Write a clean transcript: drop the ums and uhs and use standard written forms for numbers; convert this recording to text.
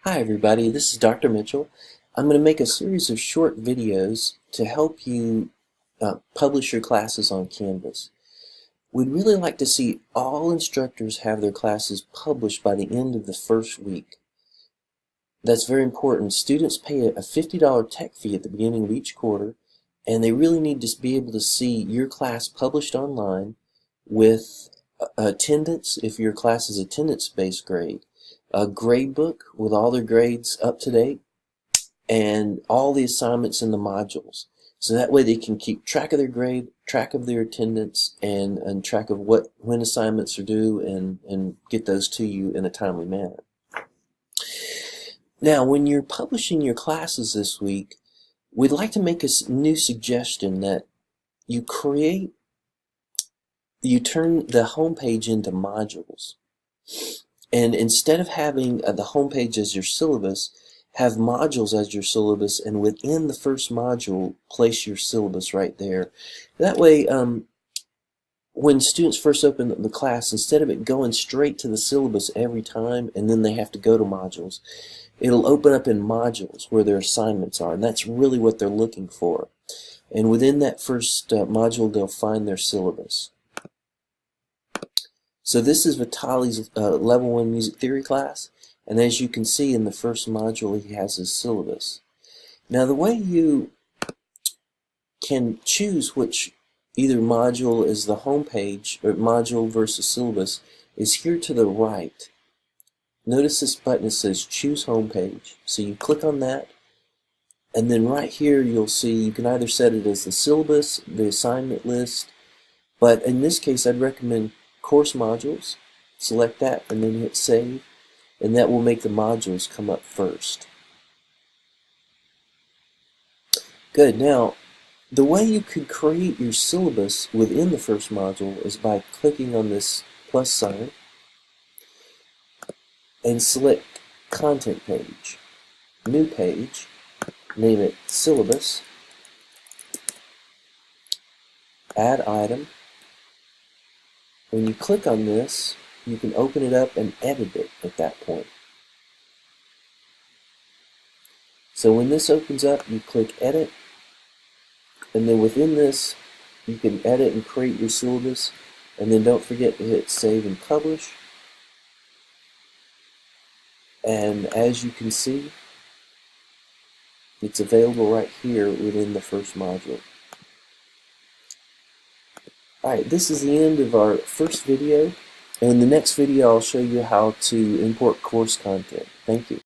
Hi everybody, this is Dr. Mitchell. I'm going to make a series of short videos to help you publish your classes on Canvas. We'd really like to see all instructors have their classes published by the end of the first week. That's very important. Students pay a $50 tech fee at the beginning of each quarter, and they really need to be able to see your class published online with attendance, if your class is attendance-based grade, a grade book with all their grades up to date, and all the assignments in the modules. So that way they can keep track of their grade, track of their attendance, and track of when assignments are due, and get those to you in a timely manner. Now, when you're publishing your classes this week, we'd like to make a new suggestion that you turn the homepage into modules. And instead of having the homepage as your syllabus, have modules as your syllabus, and within the first module, place your syllabus right there. That way, when students first open the class, instead of it going straight to the syllabus every time and then they have to go to modules, it'll open up in modules where their assignments are, and that's really what they're looking for. And within that first module, they'll find their syllabus. So this is Vitali's Level 1 Music Theory class, and as you can see in the first module, he has his syllabus. Now the way you can choose which either module is the home page, or module versus syllabus, is here to the right. Notice this button that says Choose Home Page. So you click on that, and then right here you'll see you can either set it as the syllabus, the assignment list, but in this case I'd recommend Course Modules. Select that and then hit Save, and that will make the modules come up first. Good. Now, the way you could create your syllabus within the first module is by clicking on this plus sign and select Content Page, New Page, name it Syllabus, Add Item. When you click on this, you can open it up and edit it at that point. So when this opens up, you click Edit, and then within this, you can edit and create your syllabus, and then don't forget to hit Save and Publish. And as you can see, it's available right here within the first module. Alright, this is the end of our first video, and in the next video I'll show you how to import course content. Thank you.